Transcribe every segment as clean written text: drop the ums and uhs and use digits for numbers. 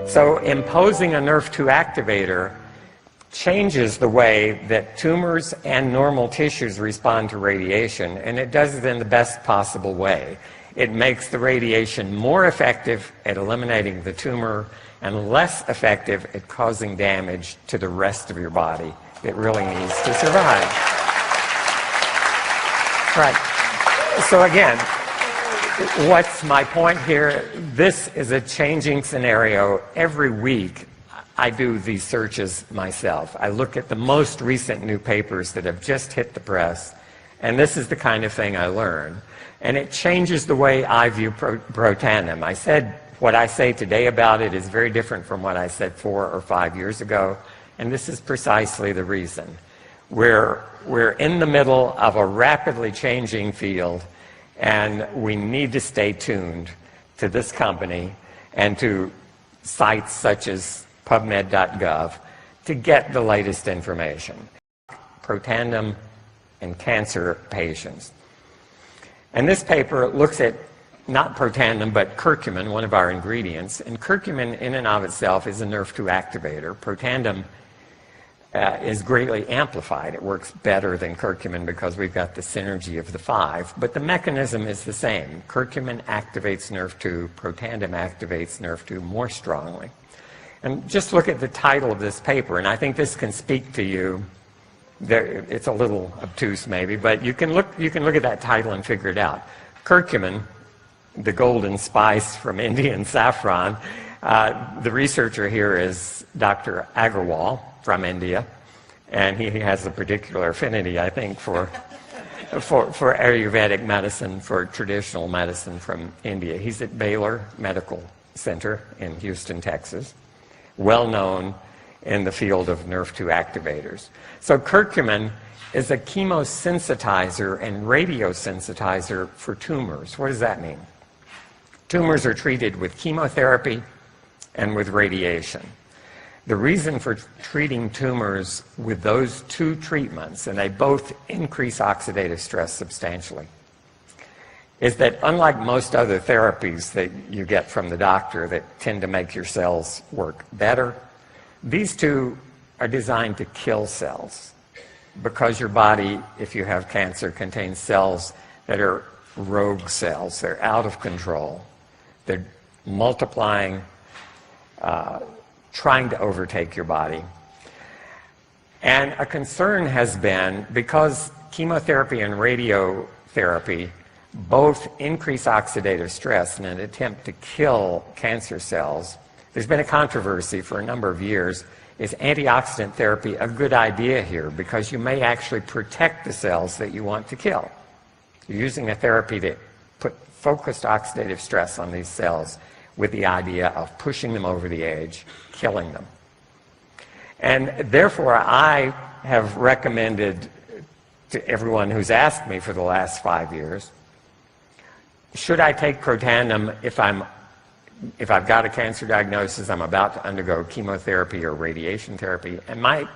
So imposing a Nrf2 activator changes the way that tumors and normal tissues respond to radiation, and it does it in the best possible way. It makes the radiation more effective at eliminating the tumor and less effective at causing damage to the rest of your body that really needs to survive. Right. So again, what's my point here? This is a changing scenario. Every week I do these searches myself. I look at the most recent new papers that have just hit the press, and this is the kind of thing I learn. And it changes the way I view Protandim. I said what I say today about it is very different from what I said 4 or 5 years ago, and this is precisely the reason. We're in the middle of a rapidly changing field, and we need to stay tuned to this company and to sites such as PubMed.gov to get the latest information. Protandim in cancer patients. And this paper looks at not Protandim, but curcumin, one of our ingredients. And curcumin in and of itself is a Nrf2 activator. Protandim is greatly amplified. It works better than curcumin because we've got the synergy of the 5. But the mechanism is the same. Curcumin activates Nrf2. Protandim activates Nrf2 more strongly. And just look at the title of this paper, and I think this can speak to you. It's a little obtuse maybe, but you can look at that title and figure it out. Curcumin, the golden spice from Indian saffron, the researcher here is Dr. Agarwal from India, and he has a particular affinity, I think, for Ayurvedic medicine, for traditional medicine from India. He's at Baylor Medical Center in Houston, Texas, well known in the field of Nrf2 activators. So curcumin is a chemosensitizer and radiosensitizer for tumors. What does that mean? Tumors are treated with chemotherapy and with radiation. The reason for treating tumors with those two treatments, and they both increase oxidative stress substantially, is that unlike most other therapies that you get from the doctor that tend to make your cells work better, these two are designed to kill cells, because your body, if you have cancer, contains cells that are rogue cells. They're out of control. They're multiplying, trying to overtake your body. And a concern has been, because chemotherapy and radiotherapy both increase oxidative stress in an attempt to kill cancer cells, there's been a controversy for a number of years. Is antioxidant therapy a good idea here? Because you may actually protect the cells that you want to kill. You're using a therapy to put focused oxidative stress on these cells with the idea of pushing them over the edge, killing them. And therefore, I have recommended to everyone who's asked me for the last 5 years, should I take Protandim if I've got a cancer diagnosis, I'm about to undergo chemotherapy or radiation therapy? And my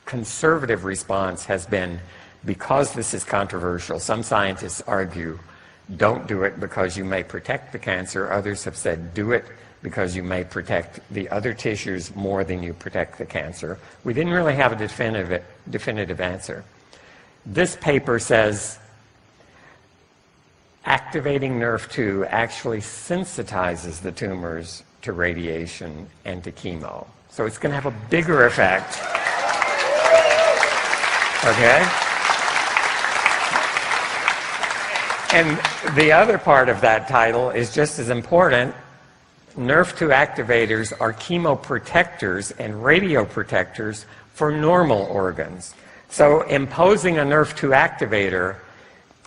conservative response has been, because this is controversial, some scientists argue, don't do it because you may protect the cancer. Others have said, do it because you may protect the other tissues more than you protect the cancer. We didn't really have a definitive answer. This paper says activating Nrf2 actually sensitizes the tumors to radiation and to chemo. So it's going to have a bigger effect. Okay? And the other part of that title is just as important. Nrf2 activators are chemoprotectors and radioprotectors for normal organs. So imposing a Nrf2 activator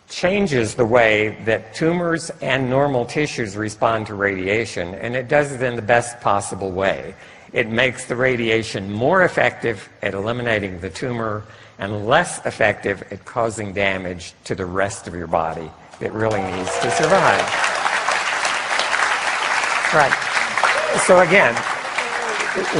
changes the way that tumors and normal tissues respond to radiation, and it does it in the best possible way. It makes the radiation more effective at eliminating the tumor and less effective at causing damage to the rest of your body that really needs to survive. Right. So again,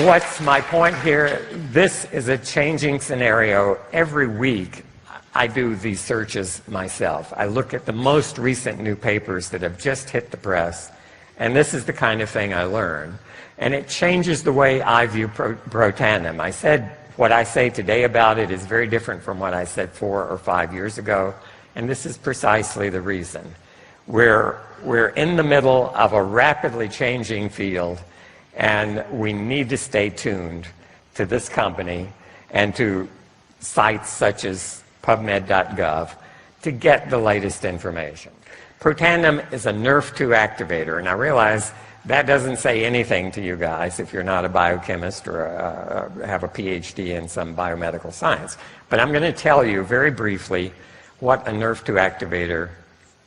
what's my point here? This is a changing scenario. Every week I do these searches myself. I look at the most recent new papers that have just hit the press, And this is the kind of thing I learn. And it changes the way I view Protandim. I said what I say today about it is very different from what I said 4 or 5 years ago. And this is precisely the reason. We're in the middle of a rapidly changing field, and we need to stay tuned to this company and to sites such as PubMed.gov to get the latest information. Protandim is a Nrf2 activator, and I realize that doesn't say anything to you guys if you're not a biochemist or have a PhD in some biomedical science. But I'm going to tell you very briefly what a Nrf2 activator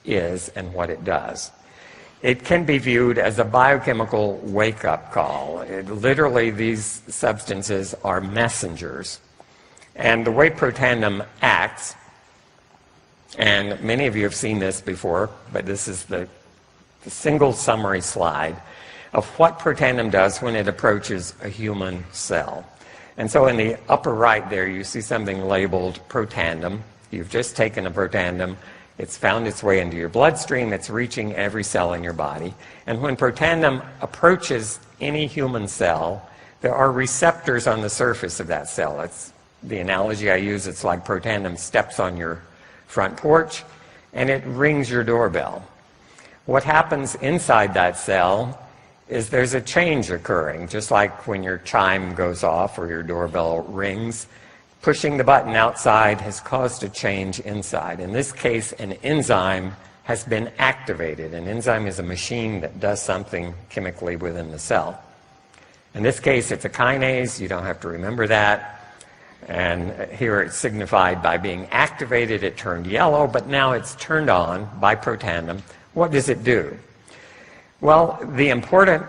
is and what it does. It can be viewed as a biochemical wake-up call. Literally, these substances are messengers. And the way Protandim acts, and many of you have seen this before, but this is the single summary slide of what Protandim does when it approaches a human cell. And so in the upper right there, you see something labeled Protandim. You've just taken a Protandim. It's found its way into your bloodstream. It's reaching every cell in your body. And when Protandim approaches any human cell, there are receptors on the surface of that cell. It's the analogy I use, it's like Protandim steps on your front porch and it rings your doorbell. What happens inside that cell is there's a change occurring, just like when your chime goes off or your doorbell rings. Pushing the button outside has caused a change inside. In this case, an enzyme has been activated. An enzyme is a machine that does something chemically within the cell. In this case, it's a kinase. You don't have to remember that. And here it's signified by being activated. It turned yellow, but now it's turned on by Protandim. What does it do? Well, the important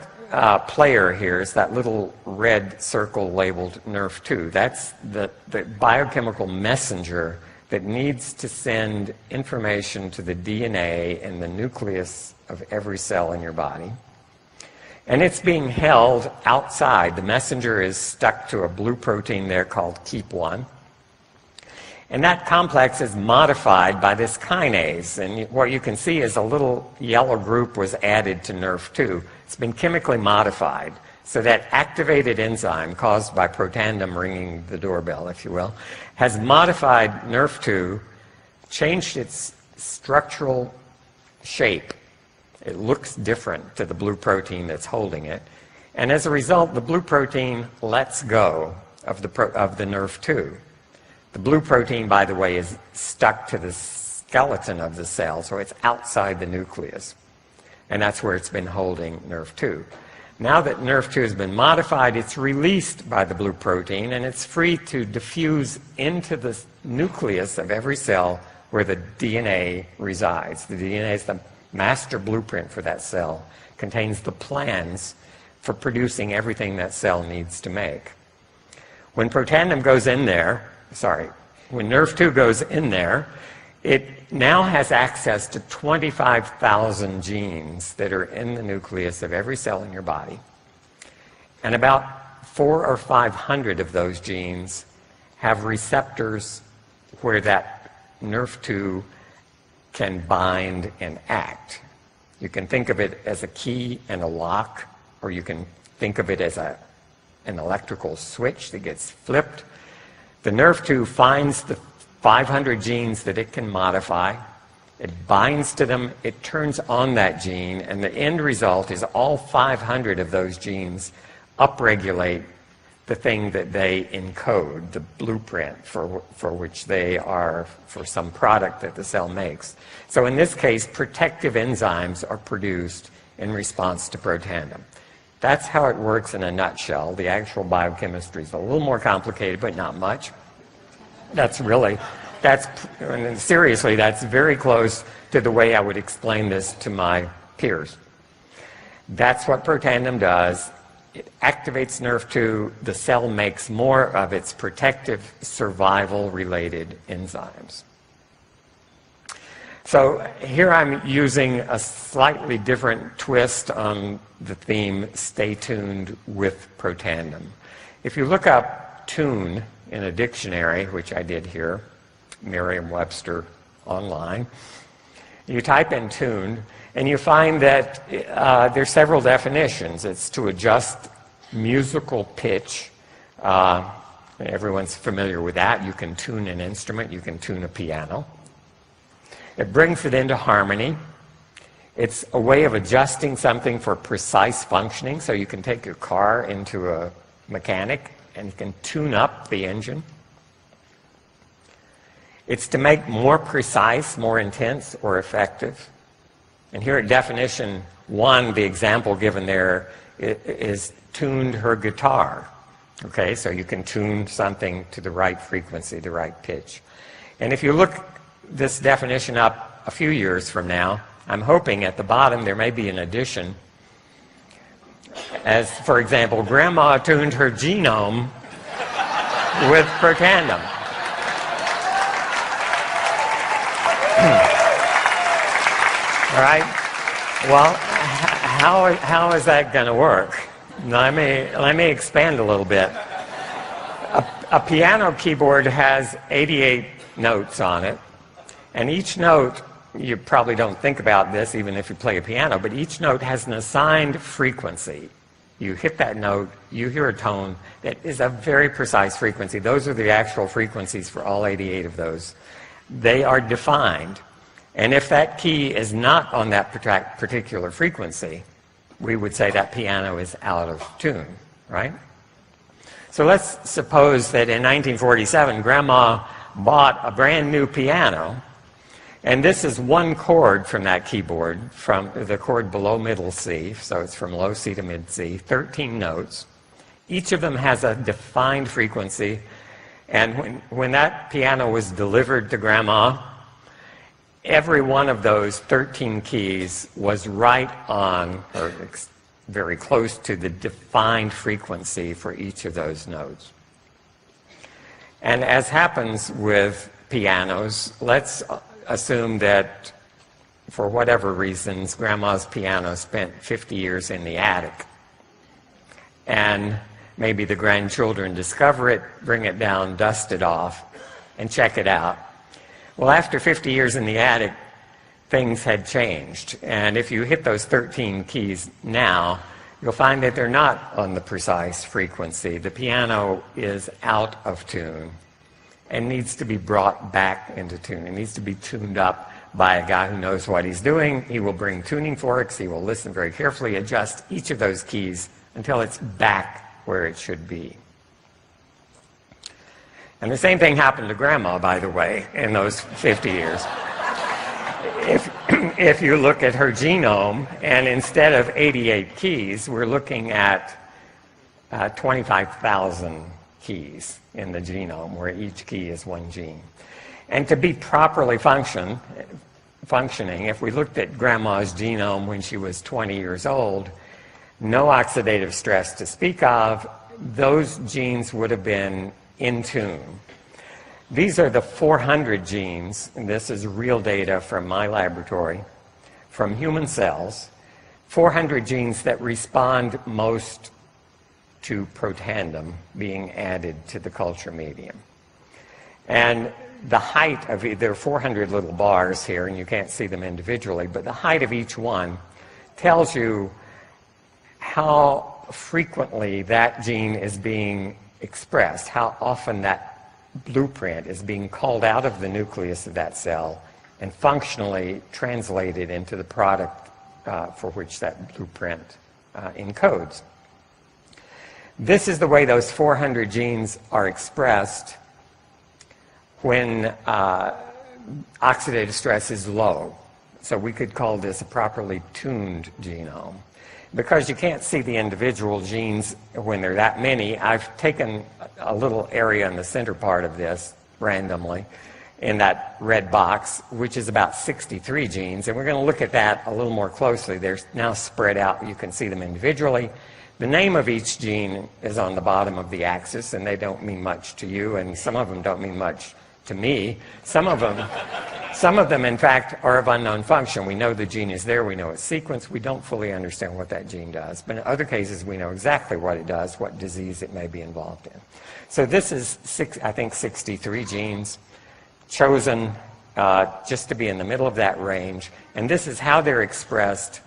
player here is that little red circle labeled Nrf2. That's the biochemical messenger that needs to send information to the DNA in the nucleus of every cell in your body. And it's being held outside. The messenger is stuck to a blue protein there called KEAP1. And that complex is modified by this kinase. And what you can see is a little yellow group was added to Nrf2. It's been chemically modified. So that activated enzyme caused by Protandim ringing the doorbell, if you will, has modified Nrf2, changed its structural shape. It looks different to the blue protein that's holding it. And as a result, the blue protein lets go of the Nrf2. The blue protein, by the way, is stuck to the skeleton of the cell, so it's outside the nucleus. And that's where it's been holding Nrf2. Now that Nrf2 has been modified, it's released by the blue protein, and it's free to diffuse into the nucleus of every cell where the DNA resides. The DNA is the master blueprint for that cell, contains the plans for producing everything that cell needs to make. When Protandim goes in there, when Nrf2 goes in there, it now has access to 25,000 genes that are in the nucleus of every cell in your body. And about 400 or 500 of those genes have receptors where that Nrf2 can bind and act. You can think of it as a key and a lock, or you can think of it as an electrical switch that gets flipped. The Nrf2 finds the 500 genes that it can modify, it binds to them, it turns on that gene, and the end result is all 500 of those genes upregulate the thing that they encode, the blueprint for which they are for some product that the cell makes. So in this case, protective enzymes are produced in response to Protandim. That's how it works in a nutshell. The actual biochemistry is a little more complicated, but not much. Seriously, that's very close to the way I would explain this to my peers. That's what Protandim does. It activates Nrf2. The cell makes more of its protective survival-related enzymes. So here I'm using a slightly different twist on the theme, stay tuned with Protandim. If you look up tune in a dictionary, which I did here, Merriam-Webster online, You type in tuned, and you find that there's several definitions. It's to adjust musical pitch. Everyone's familiar with that. You can tune an instrument. You can tune a piano. It brings it into harmony. It's a way of adjusting something for precise functioning. So you can take your car into a mechanic and you can tune up the engine. It's to make more precise, more intense, or effective. And here at definition 1, the example given there is tuned her guitar. Okay, so you can tune something to the right frequency, the right pitch. And if you look this definition up a few years from now, I'm hoping at the bottom there may be an addition. As, for example, Grandma tuned her genome with protandem. All right. Well, how is that going to work? Let me expand a little bit. A piano keyboard has 88 notes on it, and each note, you probably don't think about this even if you play a piano, but each note has an assigned frequency. You hit that note, you hear a tone that is a very precise frequency. Those are the actual frequencies for all 88 of those. They are defined. And if that key is not on that particular frequency, we would say that piano is out of tune, right? So let's suppose that in 1947, Grandma bought a brand new piano, and this is one chord from that keyboard, from the chord below middle C, so it's from low C to mid C, 13 notes. Each of them has a defined frequency, and when that piano was delivered to Grandma, every one of those 13 keys was right on, or very close to the defined frequency for each of those notes. And as happens with pianos, let's assume that for whatever reasons, Grandma's piano spent 50 years in the attic. And maybe the grandchildren discover it, bring it down, dust it off, and check it out. Well, after 50 years in the attic, things had changed. And if you hit those 13 keys now, you'll find that they're not on the precise frequency. The piano is out of tune and needs to be brought back into tune. It needs to be tuned up by a guy who knows what he's doing. He will bring tuning forks. He will listen very carefully, adjust each of those keys until it's back where it should be. And the same thing happened to Grandma, by the way, in those 50 years. If you look at her genome, and instead of 88 keys, we're looking at 25,000 keys in the genome, where each key is one gene. And to be properly functioning, if we looked at Grandma's genome when she was 20 years old, no oxidative stress to speak of, those genes would have been in tune. These are the 400 genes, and this is real data from my laboratory, from human cells, 400 genes that respond most to protandem being added to the culture medium. And the height of, there are 400 little bars here, and you can't see them individually, but the height of each one tells you how frequently that gene is being expressed, how often that blueprint is being called out of the nucleus of that cell and functionally translated into the product for which that blueprint encodes. This is the way those 400 genes are expressed when oxidative stress is low. So we could call this a properly tuned genome. Because you can't see the individual genes when there are that many, I've taken a little area in the center part of this randomly in that red box, which is about 63 genes, and we're going to look at that a little more closely. They're now spread out. You can see them individually. The name of each gene is on the bottom of the axis, and they don't mean much to you, and some of them don't mean much to me. Some of them, in fact, are of unknown function. We know the gene is there. We know its sequence. We don't fully understand what that gene does. But in other cases, we know exactly what it does, what disease it may be involved in. So this is, I think, 63 genes chosen just to be in the middle of that range. And this is how they're expressed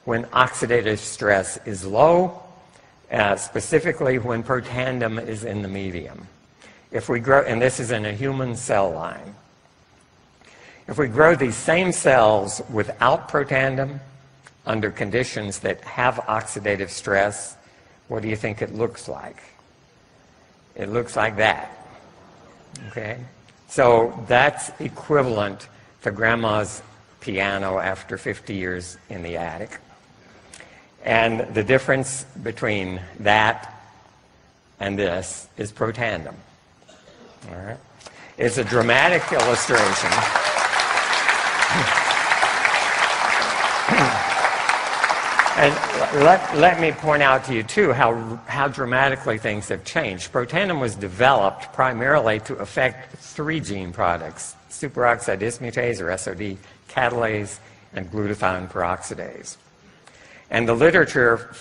when oxidative stress is low, specifically when protandem is in the medium. If we grow, and this is in a human cell line, if we grow these same cells without protandem under conditions that have oxidative stress, what do you think it looks like? It looks like that. Okay? So that's equivalent to grandma's piano after 50 years in the attic. And the difference between that and this is protandem. All right? It's a dramatic illustration. And let me point out to you, too, how dramatically things have changed. Protandem was developed primarily to affect 3 gene products: superoxide dismutase, or SOD, catalase, and glutathione peroxidase. And the literature,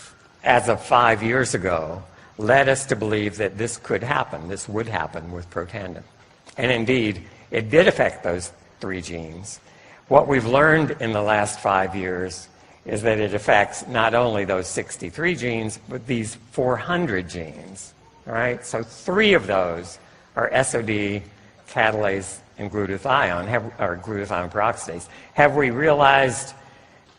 as of 5 years ago, led us to believe that this could happen, this would happen with protandem. And indeed, it did affect those 3 genes. What we've learned in the last 5 years is that it affects not only those 63 genes, but these 400 genes. All right? So 3 of those are SOD, catalase, and glutathione, or glutathione peroxidase. Have we realized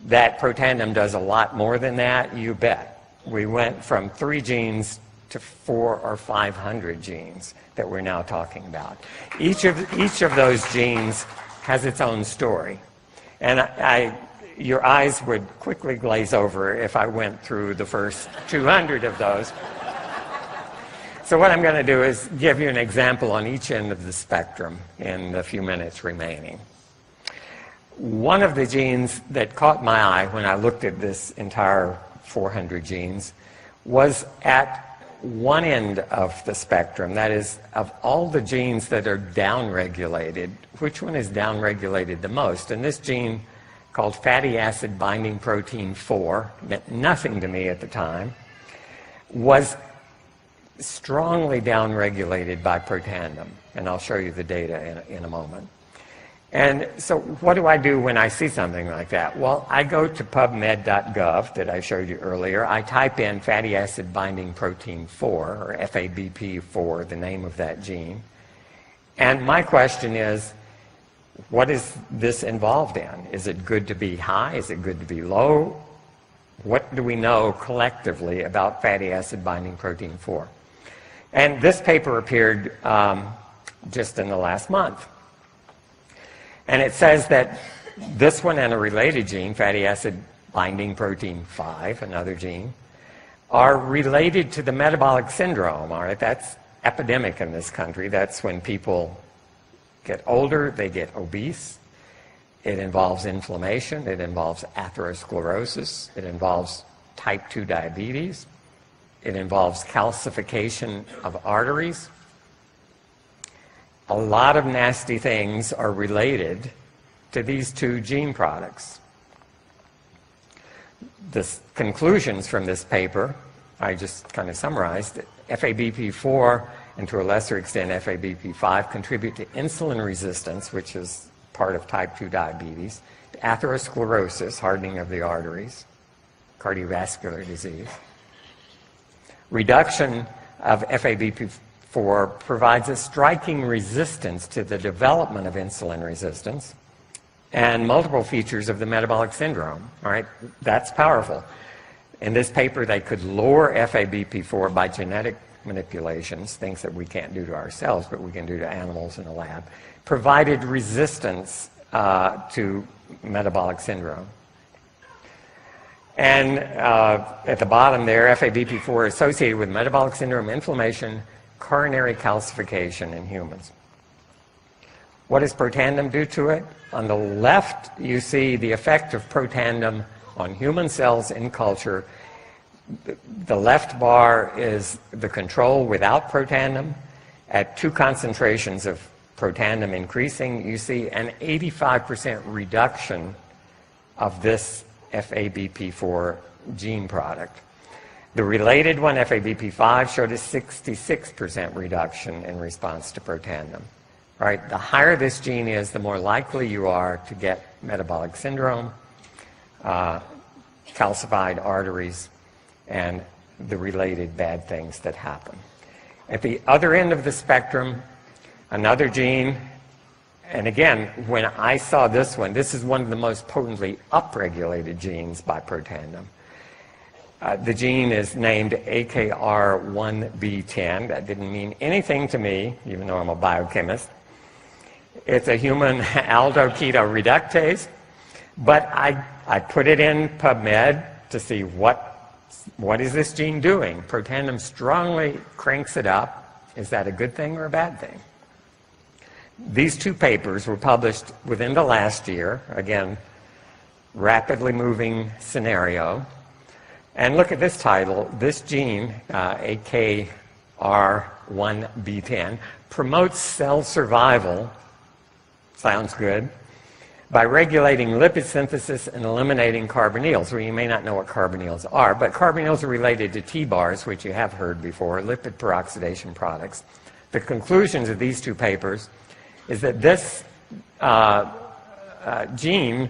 that protandem does a lot more than that? You bet. We went from 3 genes to 400 or 500 genes that we're now talking about. Each of those genes has its own story. And your eyes would quickly glaze over if I went through the first 200 of those. So what I'm going to do is give you an example on each end of the spectrum in the few minutes remaining. One of the genes that caught my eye when I looked at this entire 400 genes was at one end of the spectrum. That is, of all the genes that are downregulated, which one is downregulated the most? And this gene, called fatty acid binding protein 4, meant nothing to me at the time, was strongly downregulated by protandem. And I'll show you the data in a moment. And so what do I do when I see something like that? Well, I go to pubmed.gov that I showed you earlier. I type in fatty acid binding protein 4, or FABP4, the name of that gene. And my question is, what is this involved in? Is it good to be high? Is it good to be low? What do we know collectively about fatty acid binding protein 4? And this paper appeared just in the last month. And it says that this one and a related gene, fatty acid binding protein 5, another gene, are related to the metabolic syndrome. All right, that's epidemic in this country. That's when people get older, they get obese. It involves inflammation. It involves atherosclerosis. It involves type 2 diabetes. It involves calcification of arteries. A lot of nasty things are related to these 2 gene products. The conclusions from this paper, I just kind of summarized it. FABP4 and to a lesser extent FABP5 contribute to insulin resistance, which is part of type 2 diabetes, to atherosclerosis, hardening of the arteries, cardiovascular disease. Reduction of FABP4 provides a striking resistance to the development of insulin resistance and multiple features of the metabolic syndrome. All right, that's powerful. In this paper, they could lower FABP4 by genetic manipulations, things that we can't do to ourselves, but we can do to animals in a lab, provided resistance to metabolic syndrome. And at the bottom there, FABP4 is associated with metabolic syndrome, inflammation, coronary calcification in humans. What does protandem do to it? On the left, you see the effect of protandem on human cells in culture. The left bar is the control without protandem. At 2 concentrations of protandem increasing, you see an 85% reduction of this FABP4 gene product. The related one, FABP5, showed a 66% reduction in response to protandem. right? The higher this gene is, the more likely you are to get metabolic syndrome, calcified arteries, and the related bad things that happen. At the other end of the spectrum, another gene, and again, when I saw this one, this is one of the most potently upregulated genes by protandem. The gene is named AKR1B10. That didn't mean anything to me, even though I'm a biochemist. It's a human aldehyde reductase, but I put it in PubMed to see what is this gene doing. Protandem strongly cranks it up. Is that a good thing or a bad thing? These two papers were published within the last year. Again, rapidly moving scenario. And look at this title. This gene, AKR1B10, promotes cell survival, sounds good, by regulating lipid synthesis and eliminating carbonyls. Well, you may not know what carbonyls are, but carbonyls are related to T-bars, which you have heard before, lipid peroxidation products. The conclusions of these two papers is that this gene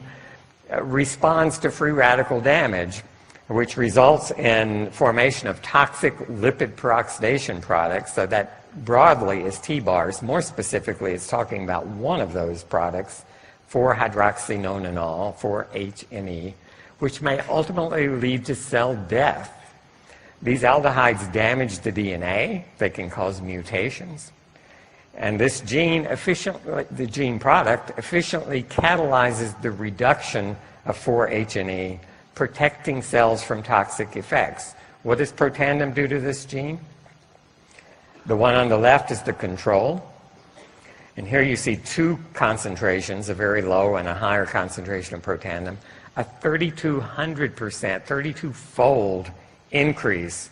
responds to free radical damage, which results in formation of toxic lipid peroxidation products. So that broadly is T-bars. More specifically, it's talking about one of those products, 4-hydroxynonenal, 4-HNE, which may ultimately lead to cell death. These aldehydes damage the DNA. They can cause mutations. And this gene the gene product efficiently catalyzes the reduction of 4-HNE, protecting cells from toxic effects. What does protandem do to this gene? The one on the left is the control. And here you see two concentrations, a very low and a higher concentration of protandem, a 3,200%, 32-fold increase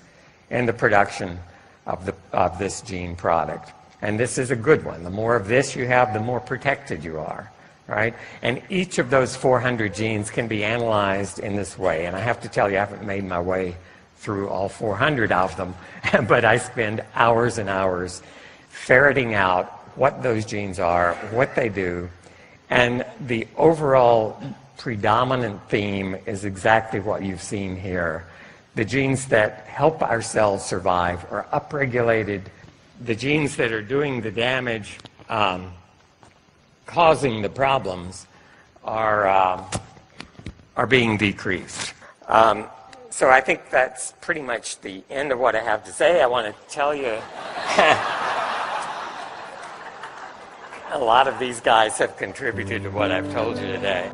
in the production of this gene product. And this is a good one. The more of this you have, the more protected you are, right? And each of those 400 genes can be analyzed in this way. And I have to tell you, I haven't made my way through all 400 of them, but I spend hours and hours ferreting out what those genes are, what they do, and the overall predominant theme is exactly what you've seen here. The genes that help our cells survive are upregulated. The genes that are doing the damage, causing the problems, are being decreased. So I think that's pretty much the end of what I have to say. I want to tell you a lot of these guys have contributed to what I've told you today.